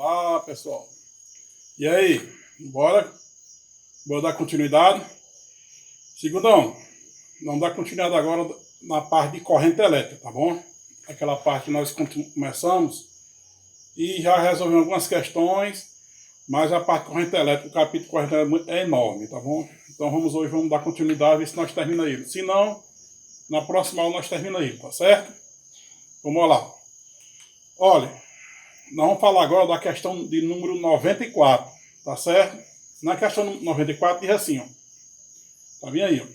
Olá, pessoal. E aí, bora? Bora dar continuidade? Segundão, vamos dar continuidade agora na parte de corrente elétrica, tá bom? Aquela parte que nós começamos e já resolvemos algumas questões, mas a parte de corrente elétrica, o capítulo de corrente elétrica é enorme, tá bom? Então vamos dar continuidade, ver se nós terminamos ele. Se não, na próxima aula nós terminamos ele, tá certo? Vamos lá. Olha, nós vamos falar agora da questão de número 94, tá certo? Na questão 94 diz assim, ó. Tá vendo aí, ó.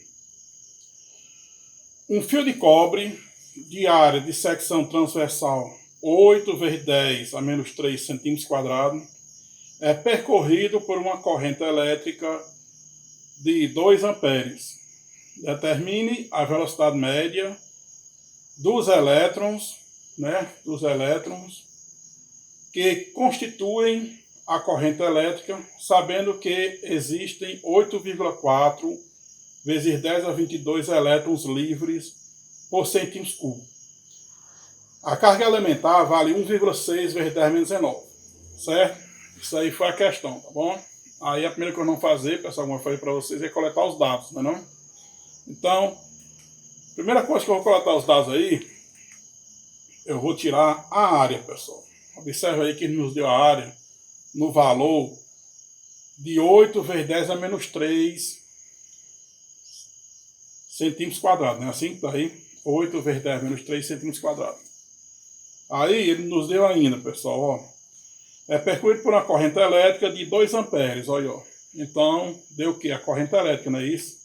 Um fio de cobre de área de secção transversal 8 vezes 10 a menos 3 centímetros quadrados é percorrido por uma corrente elétrica de 2 amperes. Determine a velocidade média dos elétrons, que constituem a corrente elétrica, sabendo que existem 8,4 vezes 10 a 22 elétrons livres por centímetro cúbico. A carga elementar vale 1,6 vezes 10 menos 19, certo? Isso aí foi a questão, tá bom? Aí a primeira coisa que nós vamos fazer, pessoal, como eu falei para vocês, é coletar os dados, não é não? Então, primeira coisa que eu vou coletar os dados aí, eu vou tirar a área, pessoal. Observe aí que ele nos deu a área no valor de 8 vezes 10 a menos 3 centímetros quadrados, né? Assim que tá aí, 8 vezes 10 menos 3 centímetros quadrados. Aí ele nos deu ainda, pessoal, ó, é percorrido por uma corrente elétrica de 2 amperes, olha, ó. Então, deu o que? A corrente elétrica, não é isso?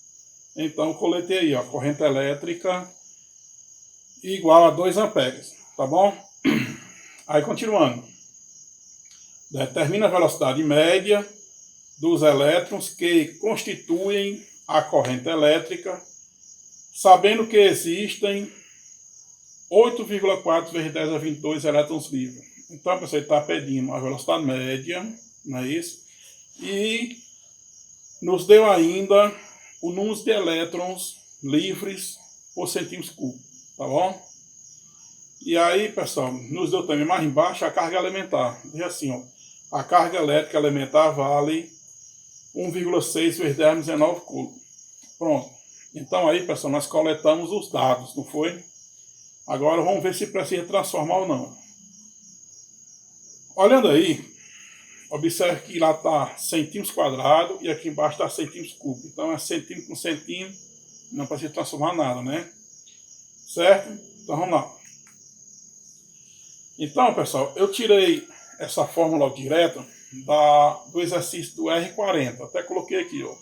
Então, coletei aí, ó, corrente elétrica igual a 2 amperes, tá bom? Aí, continuando. Determina a velocidade média dos elétrons que constituem a corrente elétrica, sabendo que existem 8,4 vezes 10 a 22 elétrons livres. Então, você está pedindo a velocidade média, não é isso? E nos deu ainda o número de elétrons livres por centímetro cúbico, tá bom? E aí, pessoal, nos deu também mais embaixo a carga elementar. Diz assim, ó, a carga elétrica elementar vale 1,6 vezes 10 menos 19 coulomb. Pronto. Então aí, pessoal, nós coletamos os dados, não foi? Agora vamos ver se precisa transformar ou não. Olhando aí, observe que lá está centímetros quadrados e aqui embaixo está centímetros cúbicos. Então é centímetro com centímetro, não precisa transformar nada, né? Certo? Então vamos lá. Então, pessoal, eu tirei essa fórmula direta do exercício do R40. Até coloquei aqui, ó.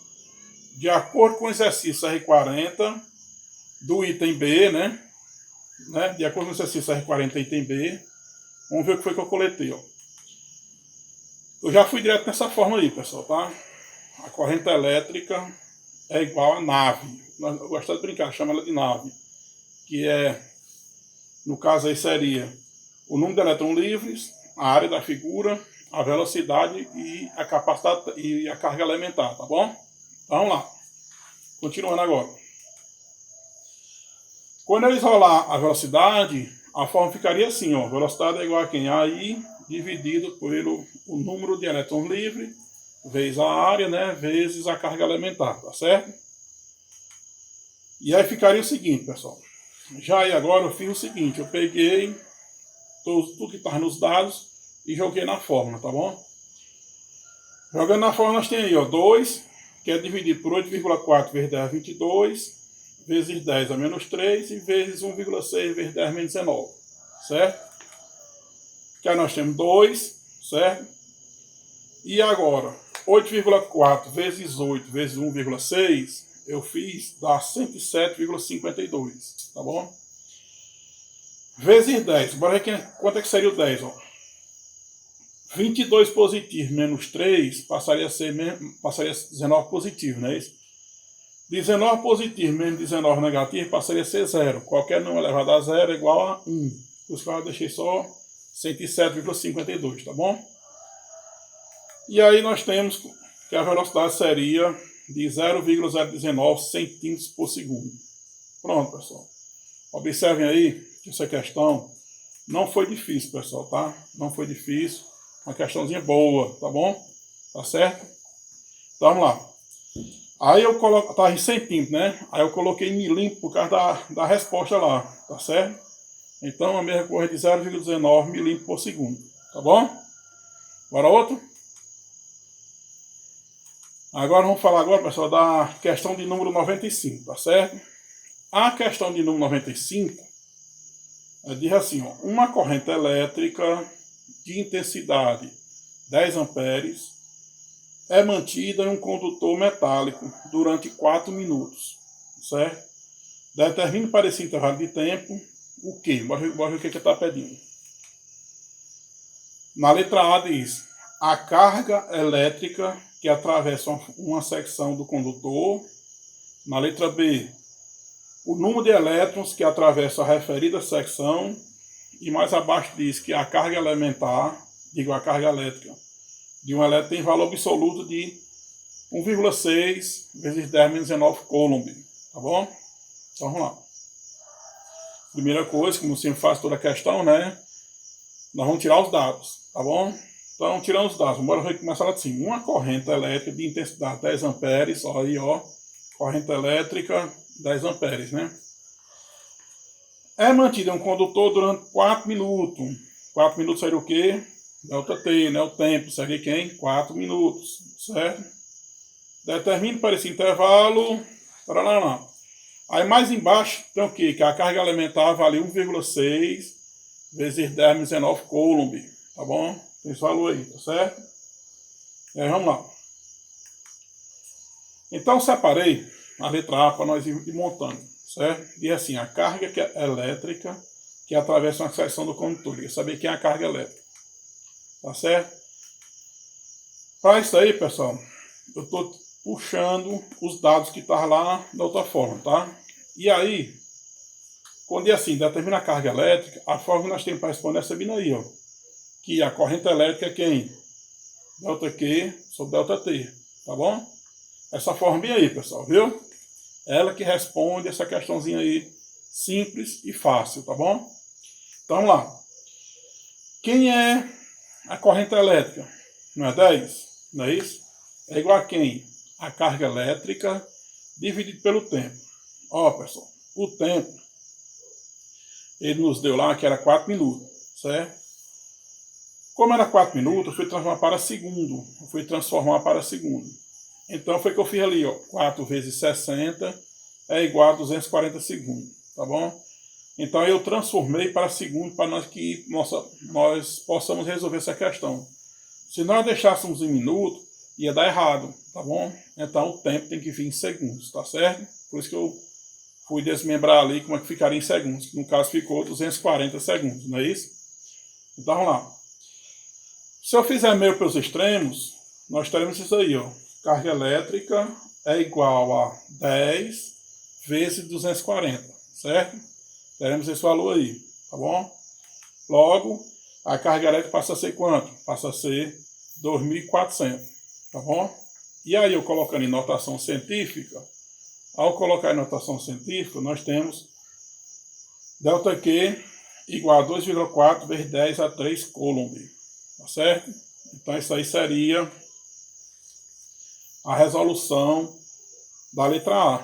De acordo com o exercício R40 do item B, né? De acordo com o exercício R40 item B, vamos ver o que foi que eu coletei, ó. Eu já fui direto nessa fórmula aí, pessoal, tá? A corrente elétrica é igual a nave. Eu gosto de brincar, chama ela de nave. Que é, no caso aí seria o número de elétrons livres, a área da figura, a velocidade e a capacidade e a carga elementar, tá bom? Então vamos lá. Continuando agora. Quando eu isolar a velocidade, a forma ficaria assim, ó. Velocidade é igual a quem? A I dividido pelo o número de elétrons livres, vezes a área, né? Vezes a carga elementar, tá certo? E aí ficaria o seguinte, pessoal. Já aí agora eu fiz o seguinte, eu peguei tudo que está nos dados e joguei na fórmula, tá bom? Jogando na fórmula nós temos aí, ó, 2, que é dividido por 8,4 vezes 10 a 22, vezes 10 a menos 3 e vezes 1,6 vezes 10 a menos 19, certo? Que aí nós temos 2, certo? E agora, 8,4 vezes 8 vezes 1,6, eu fiz, dá 107,52, tá bom? Vezes 10, bora ver quanto é que seria o 10, ó. 22 positivo menos 3 passaria a 19 positivo, não é isso? 19 positivo menos 19 negativo passaria a ser 0. Qualquer número elevado a 0 é igual a 1. Por isso que eu deixei só 107,52, tá bom? E aí nós temos que a velocidade seria de 0,019 centímetros por segundo. Pronto, pessoal. Observem aí que essa questão não foi difícil, pessoal, tá? Não foi difícil. Uma questãozinha boa, tá bom? Tá certo? Então vamos lá. Aí eu coloco, tá em centímetros, né? Aí eu coloquei em milímetros por causa da resposta lá, tá certo? Então a mesma coisa de 0,19 milímetros por segundo, tá bom? Bora outro? Agora vamos falar agora, pessoal, da questão de número 95, tá certo? A questão de número 95 diz assim, ó, uma corrente elétrica de intensidade 10 amperes é mantida em um condutor metálico durante 4 minutos, certo? Determine para esse intervalo de tempo o quê? Bora ver o que ele está pedindo. Na letra A diz, a carga elétrica que atravessa uma secção do condutor. Na letra B, o número de elétrons que atravessa a referida secção. E mais abaixo diz que a carga elementar, a carga elétrica, de um elétron tem valor absoluto de 1,6 vezes 10 menos 19 coulomb, tá bom? Então vamos lá. Primeira coisa, como sempre faz toda a questão, né? Nós vamos tirar os dados, tá bom? Então, tirando os dados, bora começar lá assim. Uma corrente elétrica de intensidade 10 amperes, ó aí, ó. Corrente elétrica 10 amperes, né? É mantida em um condutor durante 4 minutos. 4 minutos seria o quê? Delta T, né? O tempo seria quem? 4 minutos, certo? Determine para esse intervalo. Lá. Aí mais embaixo tem o quê? Que a carga elementar vale 1,6 vezes 10 menos 19 coulomb, tá bom? Tem esse valor aí, tá certo? E aí vamos lá. Então separei a letra A para nós ir montando, certo? E assim, a carga elétrica que atravessa uma seção do condutor. Quer saber quem é a carga elétrica, tá certo? Para isso aí, pessoal, eu estou puxando os dados que estavam lá da outra forma, tá? E aí, quando é assim, determina a carga elétrica, a forma que nós temos para responder é essa vindo aí, ó. Que a corrente elétrica é quem? Delta Q sobre delta T, tá bom? Essa forma bem aí, pessoal, viu? Ela que responde essa questãozinha aí, simples e fácil, tá bom? Então vamos lá. Quem é a corrente elétrica? Não é 10? Não é isso? É igual a quem? A carga elétrica dividido pelo tempo. Ó, pessoal, o tempo, ele nos deu lá que era 4 minutos, certo? Como era 4 minutos, eu fui transformar para segundo. Então foi o que eu fiz ali, ó. 4 vezes 60 é igual a 240 segundos, tá bom? Então eu transformei para segundo para nós possamos resolver essa questão. Se nós deixássemos em minuto, ia dar errado, tá bom? Então o tempo tem que vir em segundos, tá certo? Por isso que eu fui desmembrar ali como é que ficaria em segundos. No caso ficou 240 segundos, não é isso? Então vamos lá. Se eu fizer meio pelos extremos, nós teremos isso aí, ó. Carga elétrica é igual a 10 vezes 240, certo? Teremos esse valor aí, tá bom? Logo, a carga elétrica passa a ser quanto? Passa a ser 2.400, tá bom? E aí, eu colocando em notação científica, ao colocar em notação científica, nós temos delta Q igual a 2,4 vezes 10 a 3 coulomb, tá certo? Então isso aí seria a resolução da letra A,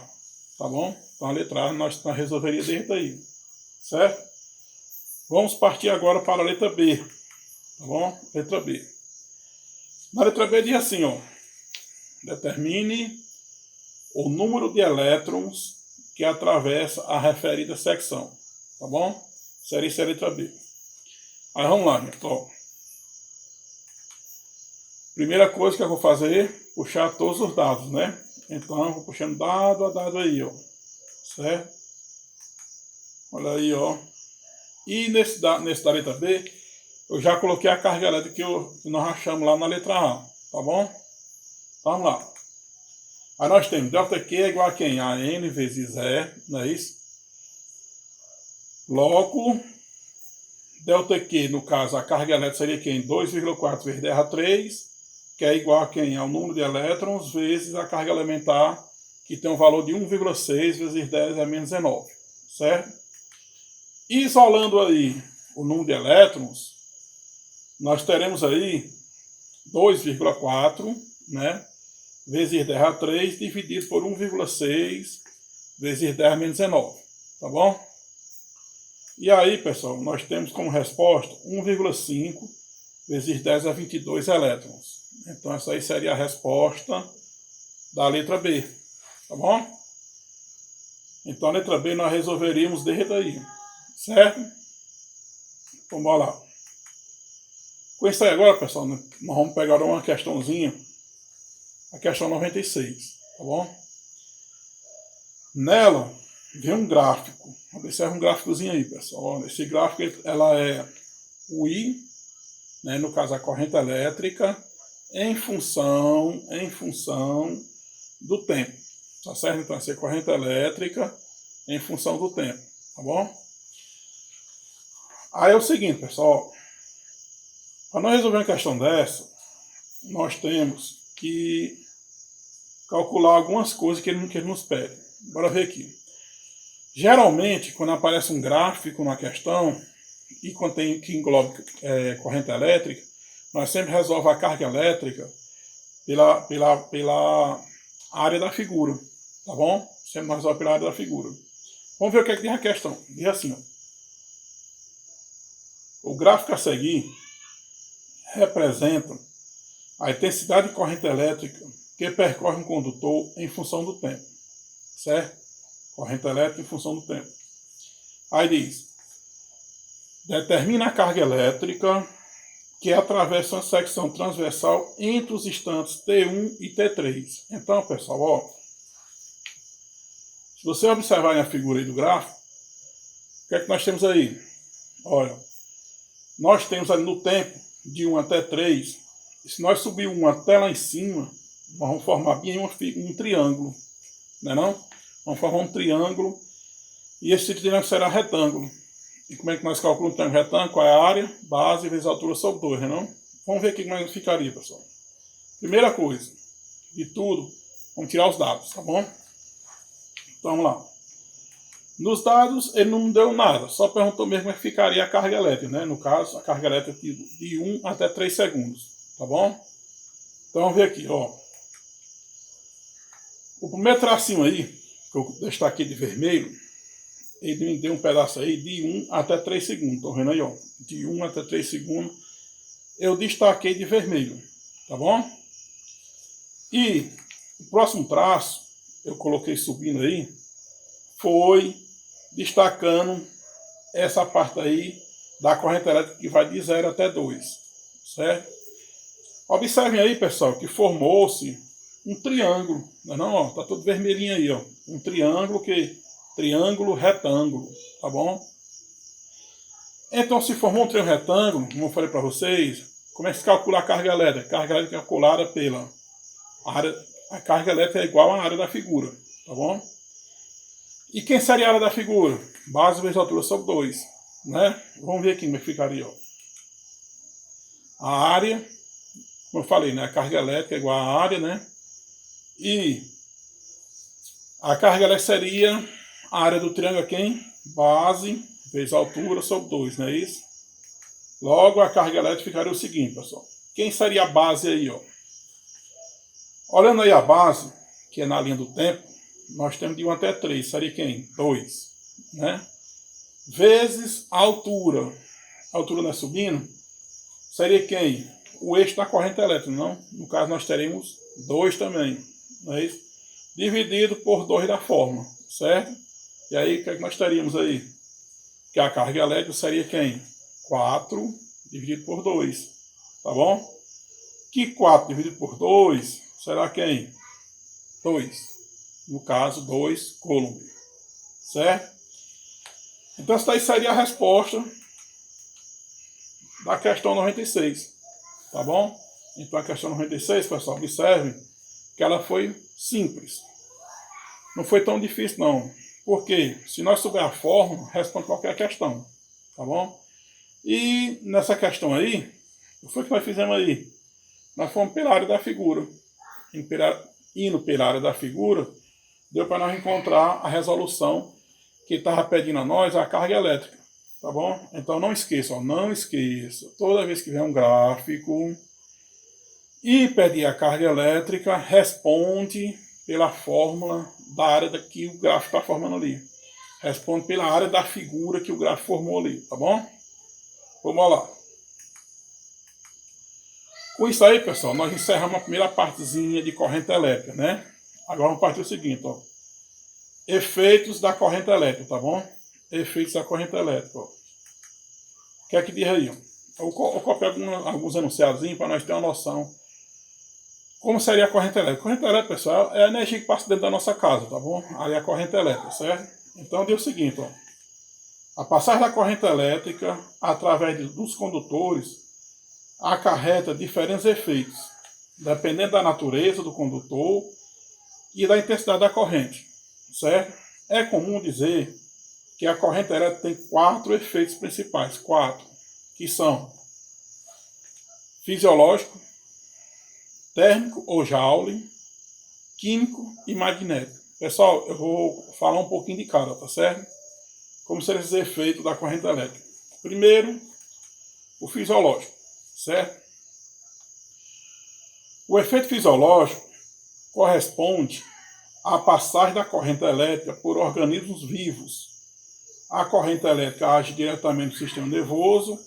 tá bom? Então a letra A nós resolveríamos desde aí, certo? Vamos partir agora para a letra B, tá bom? Letra B. Na letra B diz assim, ó, determine o número de elétrons que atravessa a referida secção, tá bom? Seria isso a letra B. Aí vamos lá, gente, ó. Primeira coisa que eu vou fazer, puxar todos os dados, né? Então, eu vou puxando dado a dado aí, ó. Certo? Olha aí, ó. E nesse da letra B, eu já coloquei a carga elétrica que nós achamos lá na letra A, tá bom? Então, vamos lá. Aí nós temos delta Q é igual a quem? A N vezes E, não é isso? Logo, delta Q, no caso, a carga elétrica seria quem? 2,4 vezes 10 a 3, que é igual a quem? Ao número de elétrons vezes a carga elementar, que tem um valor de 1,6 vezes 10 a menos 19, certo? Isolando aí o número de elétrons, nós teremos aí 2,4, né, vezes 10 a 3, dividido por 1,6 vezes 10 a menos 19, tá bom? E aí, pessoal, nós temos como resposta 1,5 vezes 10 a 22 elétrons. Então, essa aí seria a resposta da letra B, tá bom? Então, a letra B nós resolveríamos desde aí, certo? Então, bora lá. Com isso aí agora, pessoal, nós vamos pegar uma questãozinha, a questão 96, tá bom? Nela, vem um gráfico. Observe um gráficozinho aí, pessoal. Esse gráfico, ela é o I, né, no caso a corrente elétrica, em função do tempo. Tá certo? Então, essa é a corrente elétrica em função do tempo, tá bom? Aí é o seguinte, pessoal. Para nós resolver uma questão dessa, nós temos que calcular algumas coisas que ele nos pede. Bora ver aqui. Geralmente, quando aparece um gráfico na questão, e quando tem que engloba corrente elétrica, nós sempre resolvemos a carga elétrica pela área da figura, tá bom? Sempre nós resolvemos pela área da figura. Vamos ver o que é que diz a questão. Diz assim, ó. O gráfico a seguir representa a intensidade de corrente elétrica que percorre um condutor em função do tempo, certo? Corrente elétrica em função do tempo. Aí diz, determina a carga elétrica que atravessa uma secção transversal entre os instantes T1 e T3. Então, pessoal, ó, se você observar na figura aí do gráfico, o que é que nós temos aí? Olha, nós temos ali no tempo de 1 até 3, e se nós subir 1 até lá em cima, nós vamos formar bem um triângulo, não é não? Vamos formar um triângulo, e esse triângulo será retângulo. E como é que nós calculamos o triângulo retângulo? Qual é a área? Base vezes a altura sobre 2, não é não? Vamos ver aqui como é que ficaria, pessoal. Primeira coisa, de tudo, vamos tirar os dados, tá bom? Então vamos lá. Nos dados, ele não deu nada, só perguntou mesmo como é que ficaria a carga elétrica, né? No caso, a carga elétrica de 1 até 3 segundos, tá bom? Então vamos ver aqui, ó. O primeiro tracinho aí, que eu destaquei de vermelho, ele me deu um pedaço aí de 1 até 3 segundos, estão vendo aí, ó? De 1 até 3 segundos, eu destaquei de vermelho, tá bom? E o próximo traço, eu coloquei subindo aí, foi destacando essa parte aí da corrente elétrica que vai de 0 até 2, certo? Observem aí, pessoal, que formou-se um triângulo, não é não? Ó, tá tudo vermelhinho aí, ó. Um triângulo retângulo, tá bom? Então, se formou um triângulo retângulo, como eu falei para vocês, como é que se calcula a carga elétrica? A carga elétrica é calculada pela área, a carga elétrica é igual à área da figura, tá bom? E quem seria a área da figura? Base vezes altura sobre 2, né? Vamos ver aqui como é que ficaria, ó. A área, como eu falei, né? A carga elétrica é igual à área, né? E a carga elétrica seria a área do triângulo quem? Base vezes altura sobre 2, não é isso? Logo, a carga elétrica ficaria o seguinte, pessoal. Quem seria a base aí, ó? Olhando aí a base, que é na linha do tempo, nós temos de 1 até 3, seria quem? 2, né? Vezes a altura. A altura não é subindo? Seria quem? O eixo da corrente elétrica, não? No caso, nós teremos 2 também, não é isso? Dividido por 2 da fórmula, certo? E aí, o que é que nós teríamos aí? Que a carga elétrica seria quem? 4 dividido por 2, tá bom? Que 4 dividido por 2 será quem? 2. No caso, 2 Coulomb, certo? Então, essa daí seria a resposta da questão 96, tá bom? Então, a questão 96, pessoal, observe que ela foi simples. Não foi tão difícil, não. Porque, se nós souber a fórmula, responde qualquer questão, tá bom? E nessa questão aí, o que foi que nós fizemos aí? Nós fomos pela área da figura. Indo pela área da figura, deu para nós encontrar a resolução que estava pedindo a nós a carga elétrica, Tá bom? Então não esqueça, ó, não esqueça. Toda vez que vier um gráfico e pedir a carga elétrica, responde pela fórmula da área que o gráfico está formando ali. Responde pela área da figura que o gráfico formou ali, tá bom? Vamos lá. Com isso aí, pessoal, nós encerramos a primeira partezinha de corrente elétrica, né? Agora vamos partir o seguinte, ó. Efeitos da corrente elétrica, tá bom? Efeitos da corrente elétrica, ó. O que é que diz aí, ó? Eu copiei alguns enunciados para nós ter uma noção. Como seria a corrente elétrica? A corrente elétrica, pessoal, é a energia que passa dentro da nossa casa, tá bom? Aí é a corrente elétrica, certo? Então diz o seguinte, ó. A passagem da corrente elétrica através dos condutores acarreta diferentes efeitos, dependendo da natureza do condutor e da intensidade da corrente, certo? É comum dizer que a corrente elétrica tem 4 efeitos principais, 4, que são fisiológico, térmico ou Joule, químico e magnético. Pessoal, eu vou falar um pouquinho de cada, tá certo? Como seriam esses efeitos da corrente elétrica. Primeiro, o fisiológico, certo? O efeito fisiológico corresponde à passagem da corrente elétrica por organismos vivos. A corrente elétrica age diretamente no sistema nervoso,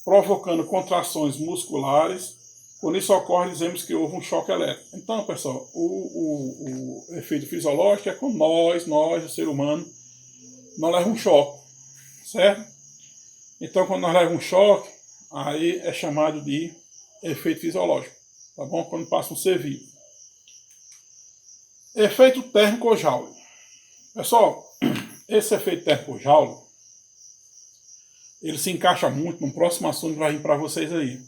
provocando contrações musculares. Quando isso ocorre, dizemos que houve um choque elétrico. Então, pessoal, o efeito fisiológico é quando nós, o ser humano, não leva um choque, certo? Então, quando nós levamos um choque, aí é chamado de efeito fisiológico, tá bom? Quando passa um ser vivo. Efeito térmico ou Joule. Pessoal, esse efeito térmico ou Joule, ele se encaixa muito no próximo assunto que vai vir para vocês aí,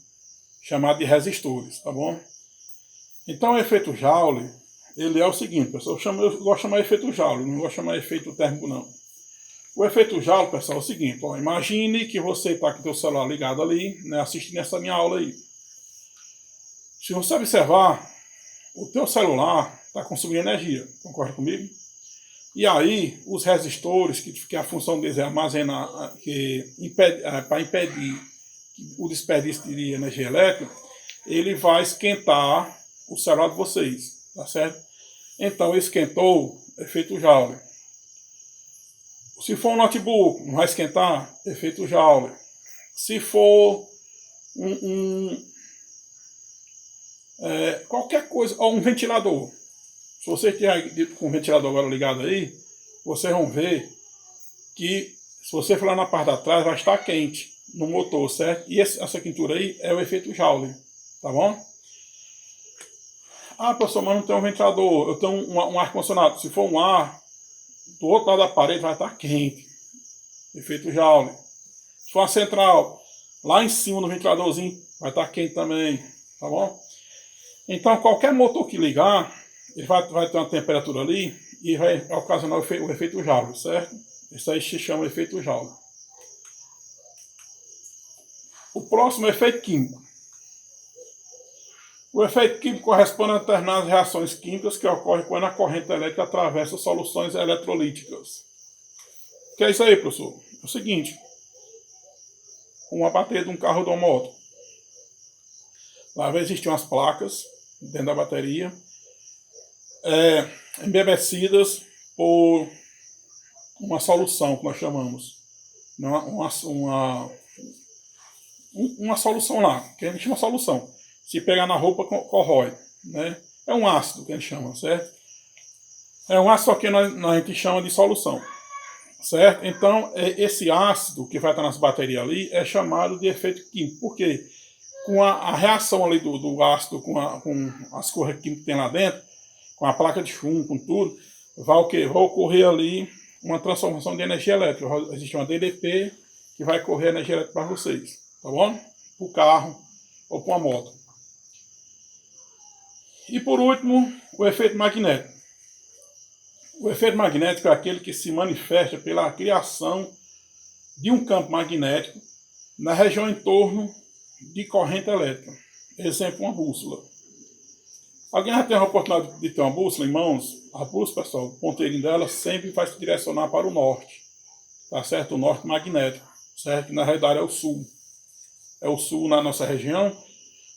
chamado de resistores, tá bom? Então, o efeito Joule, ele é o seguinte, pessoal, eu gosto de chamar de efeito Joule, não gosto de chamar de efeito térmico, não. O efeito Joule, pessoal, é o seguinte, ó, imagine que você está com o seu celular ligado ali, né, assistindo essa minha aula aí. Se você observar, o teu celular está consumindo energia, concorda comigo? E aí, os resistores, que a função deles é armazenar, para impedir o desperdício de energia elétrica, ele vai esquentar o celular de vocês, tá certo? Então, esquentou, efeito Joule. Se for um notebook, não vai esquentar, efeito Joule. Se for qualquer coisa, ou um ventilador. Se você tiver com o ventilador agora ligado aí, vocês vão ver que, se você for lá na parte de trás, vai estar quente no motor, certo? E essa quentura aí é o efeito Joule, tá bom? Ah, professor, mas não tem um ventilador, eu tenho um ar-condicionado. Se for um ar, do outro lado da parede vai estar quente, efeito Joule. Se for uma central, lá em cima do ventiladorzinho, vai estar quente também, tá bom? Então, qualquer motor que ligar, ele vai ter uma temperatura ali e vai ocasionar o efeito Joule, certo? Isso aí se chama efeito Joule. O próximo é o efeito químico. O efeito químico corresponde a determinadas reações químicas que ocorrem quando a corrente elétrica atravessa soluções eletrolíticas. O que é isso aí, professor? É o seguinte, uma bateria de um carro ou de uma moto. Lá vai existir umas placas dentro da bateria, embebecidas por uma solução, que nós chamamos. Uma solução lá, que a gente chama solução. Se pegar na roupa, corrói, né? É um ácido que a gente chama, certo? É um ácido que a gente chama de solução, certo? Então, esse ácido que vai estar nas baterias ali é chamado de efeito químico. Por quê? Com a reação ali do ácido com as cores químicas que tem lá dentro, com a placa de chumbo, com tudo, vai ocorrer ali uma transformação de energia elétrica. Vai existir uma DDP que vai correr energia elétrica para vocês, tá bom? Para o carro ou para uma moto. E por último, o efeito magnético. O efeito magnético é aquele que se manifesta pela criação de um campo magnético na região em torno de corrente elétrica. Exemplo, uma bússola. Alguém já tem a oportunidade de ter uma bússola em mãos? A bússola, pessoal, o ponteirinho dela sempre vai se direcionar para o norte. Tá certo? O norte magnético. certo? Que na realidade é o sul. É o sul na nossa região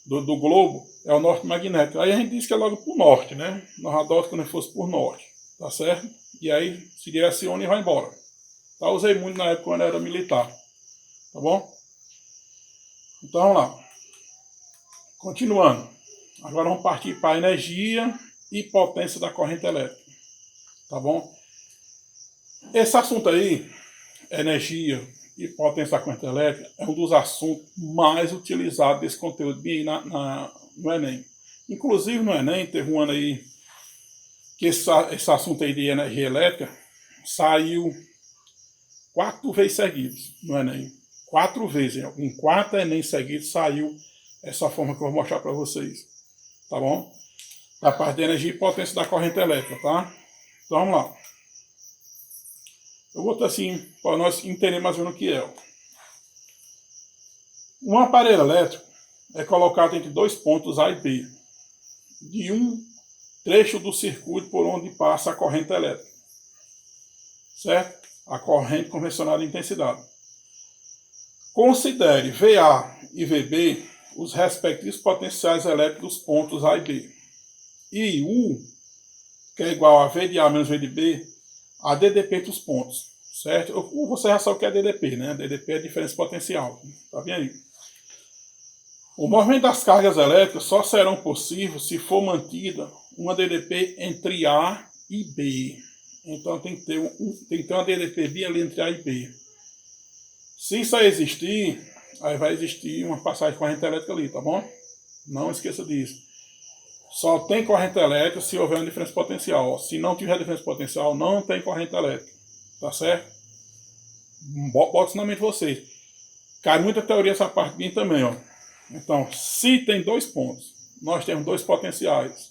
do globo, é o norte magnético. Aí a gente diz que é logo por norte, né? Nós adotamos como se fosse por norte, tá certo? E aí se direciona e vai embora. Tá? Usei muito na época quando era militar, tá bom? Então vamos lá. Continuando. Agora vamos partir para a energia e potência da corrente elétrica, tá bom? Esse assunto aí, energia e potência da corrente elétrica, é um dos assuntos mais utilizados desse conteúdo bem no Enem. Inclusive no Enem, teve um ano aí que esse assunto aí de energia elétrica saiu 4 vezes seguidas no Enem. 4 vezes, em 4 Enem seguidos saiu essa forma que eu vou mostrar para vocês, tá bom? Da parte de energia e potência da corrente elétrica, tá? Então vamos lá. Eu vou botar assim, para nós entendermos mais ou menos o que é. Um aparelho elétrico é colocado entre 2 pontos A e B, de um trecho do circuito por onde passa a corrente elétrica, certo? A corrente convencional de intensidade. Considere VA e VB os respectivos potenciais elétricos dos pontos A e B. E U, que é igual a V de A menos V de B, a DDP dos pontos, certo? Você já sabe o que é DDP, né? DDP é diferença potencial, tá bem aí? O movimento das cargas elétricas só serão possíveis se for mantida uma DDP entre A e B. Então tem que ter uma DDP bem ali entre A e B. Se isso aí existir, aí vai existir uma passagem de corrente elétrica ali, tá bom? Não esqueça disso. Só tem corrente elétrica se houver uma diferença potencial. Se não tiver diferença potencial, não tem corrente elétrica. Tá certo? Bota isso na mente de vocês. Cai muita teoria essa parte de mim também, ó. Então, se tem 2 pontos, nós temos 2 potenciais.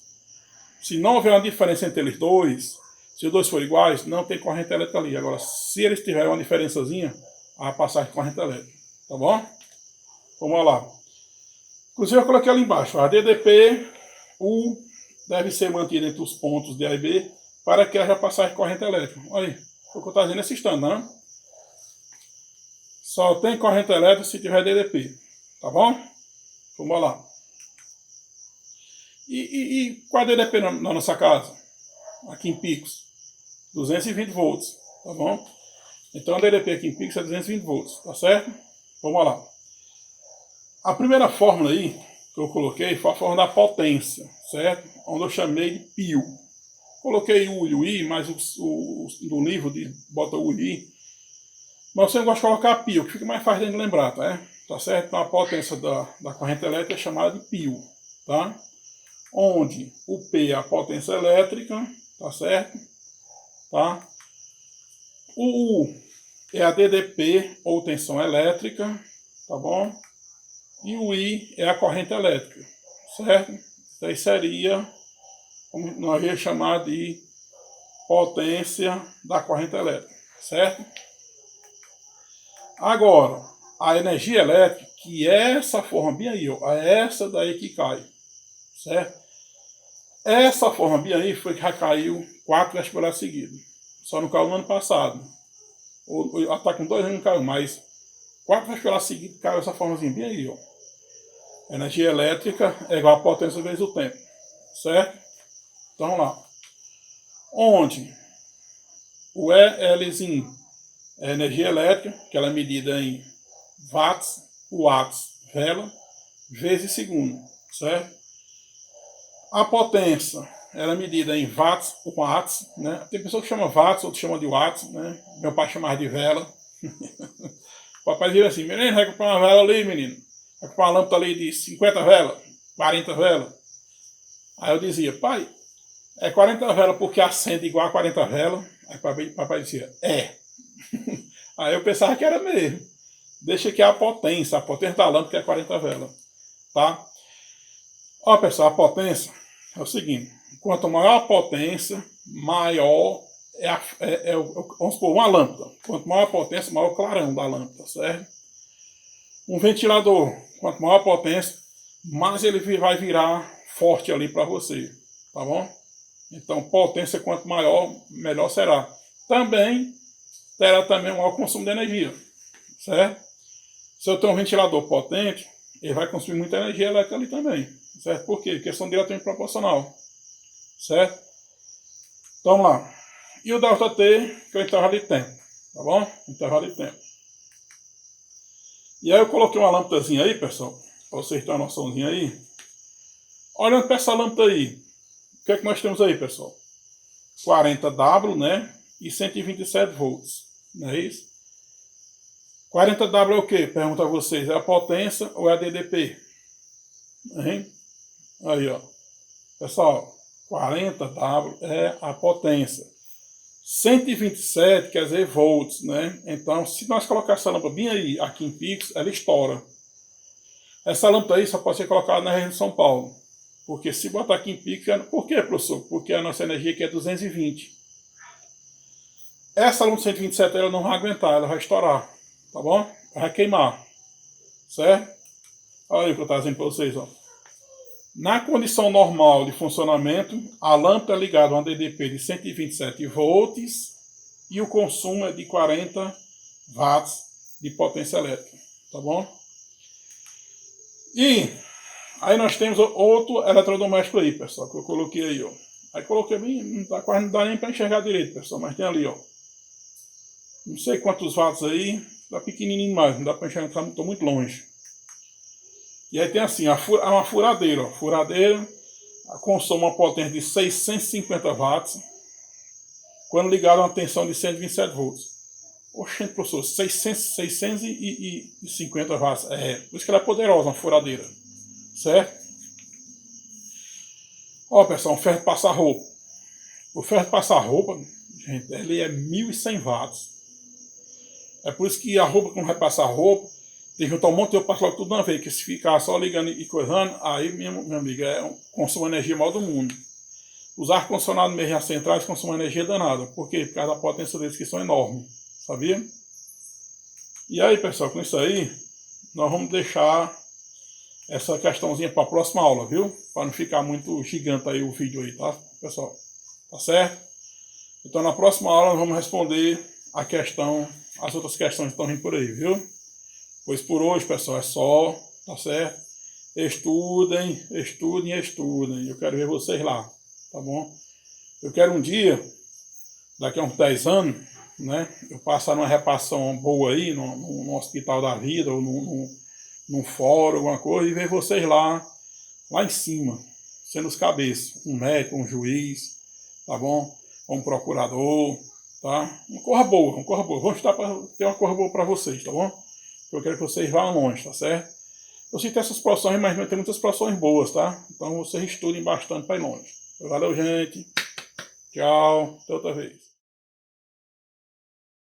Se não houver uma diferença entre eles dois, se os dois forem iguais, não tem corrente elétrica ali. Agora, se eles tiverem uma diferençazinha, a passagem de corrente elétrica. Tá bom? Vamos lá. Inclusive, eu coloquei ali embaixo. A DDP, U, deve ser mantida entre os pontos de A e B para que haja passagem de corrente elétrica. Olha aí. O que eu estou dizendo nesse instante, né? Só tem corrente elétrica se tiver DDP. Tá bom? Vamos lá. E qual é a DDP na nossa casa? Aqui em Picos. 220 volts. Tá bom? Então a DDP aqui em Picos é 220 volts. Tá certo? Vamos lá. A primeira fórmula aí que eu coloquei foi a fórmula da potência. Certo? Onde eu chamei de π. Coloquei U e o I, mas no livro bota U e I. Mas você não gosta de colocar π, o que fica mais fácil de lembrar, tá? Tá certo? Então a potência da corrente elétrica é chamada de π, tá? Onde o P é a potência elétrica, tá certo? Tá? O U é a DDP, ou tensão elétrica, tá bom? E o I é a corrente elétrica, certo? Isso aí seria, como nós íamos chamar de potência da corrente elétrica, certo? Agora, a energia elétrica, que é essa forma bem aí, ó, é essa daí que cai, certo? Essa forma bem aí foi que já caiu 4 vestibulares seguidos. Só não caiu no ano passado. Ela está com 2 anos não caiu, mas 4 vestibulares seguidos caiu essa formazinha bem aí, ó. Energia elétrica é igual a potência vezes o tempo, certo? Então vamos lá. Onde o ELzinho é energia elétrica, que ela é medida em watts, vela, vezes segundo, certo? A potência, ela é medida em watts, né? Tem pessoa que chama watts, outros chamam de watts, né? Meu pai chamava de vela. O papai dizia assim, menino, vai comprar uma vela ali, menino. Vai comprar uma lâmpada ali de 50 velas, 40 velas. Aí eu dizia, pai, é 40 velas porque acende igual a 40 velas. Aí papai dizia, é. Aí eu pensava que era mesmo. Deixa aqui a potência da lâmpada que é 40 velas. Tá? Ó, pessoal, a potência é o seguinte. Quanto maior a potência, maior vamos supor, uma lâmpada. Quanto maior a potência, maior o clarão da lâmpada, certo? Um ventilador, quanto maior a potência, mais ele vai virar forte ali para você. Tá bom? Então, potência quanto maior, melhor será. Também terá também um maior consumo de energia, certo? Se eu tenho um ventilador potente, ele vai consumir muita energia elétrica ali também, certo? Por quê? Porque são diretamente proporcional, certo? Então vamos lá. E o ΔT, que é o intervalo de tempo, tá bom? Intervalo de tempo. E aí eu coloquei uma lâmpadazinha aí, pessoal, para vocês terem uma noçãozinha aí. Olhando para essa lâmpada aí, o que é que nós temos aí, pessoal? 40W, né? E 127 volts, não é isso? 40W é o que? Pergunto a vocês, é a potência ou é a DDP? Hein? Aí, ó. Pessoal, 40W é a potência. 127 quer dizer volts, né? Então, se nós colocar essa lâmpada bem aí, aqui em picos, ela estoura. Essa lâmpada aí só pode ser colocada na região de São Paulo. Porque se botar aqui em picos, por quê, professor? Porque a nossa energia aqui é 220. Essa lâmpada 127 ela não vai aguentar, ela vai estourar, tá bom? Ela vai queimar, certo? Olha aí o que eu estou dizendo para vocês, ó. Na condição normal de funcionamento, a lâmpada é ligada a uma DDP de 127 volts e o consumo é de 40 watts de potência elétrica, tá bom? E aí nós temos outro eletrodoméstico aí, pessoal, que eu coloquei aí, ó. Aí coloquei bem, quase não dá nem para enxergar direito, pessoal, mas tem ali, ó. Não sei quantos watts aí, tá pequenininho demais, não dá para enxergar, estou muito longe. E aí tem assim, uma furadeira, ó. Furadeira consome uma potência de 650 watts, quando ligado a uma tensão de 127 volts. Oxente, professor, 650 watts. É, por isso que ela é poderosa, uma furadeira. Certo? Ó, pessoal, um ferro de passar roupa. O ferro de passar roupa, gente, ele é 1100 watts. É por isso que a roupa, quando vai passar roupa, tem que juntar um monte de eu passo logo tudo de uma vez, que se ficar só ligando e coisando, aí, meu amigo, consome energia maior do mundo. Os ar-condicionados mesmo centrais consomem energia danada. Por quê? Por causa da potência deles, que são enormes. Sabia? E aí, pessoal, com isso aí, nós vamos deixar essa questãozinha para a próxima aula, viu? Para não ficar muito gigante aí o vídeo aí, tá, pessoal? Tá certo? Então, na próxima aula, nós vamos responder a questão, as outras questões que estão vindo por aí, viu? Pois por hoje, pessoal, é só, tá certo? Estudem, estudem, estudem. Eu quero ver vocês lá, tá bom? Eu quero um dia, daqui a uns 10 anos, né? Eu passar numa repassão boa aí, no Hospital da Vida, ou num fórum, alguma coisa, e ver vocês lá em cima, sendo os cabeças. Um médico, um juiz, tá bom? Um procurador, tá? Uma coisa boa, uma coisa boa. Vamos estar para ter uma coisa boa para vocês, tá bom? Eu quero que vocês vão longe, tá certo? Eu citei essas profissões, mas vai ter muitas profissões boas, tá? Então vocês estudem bastante para ir longe. Valeu, gente. Tchau. Até outra vez.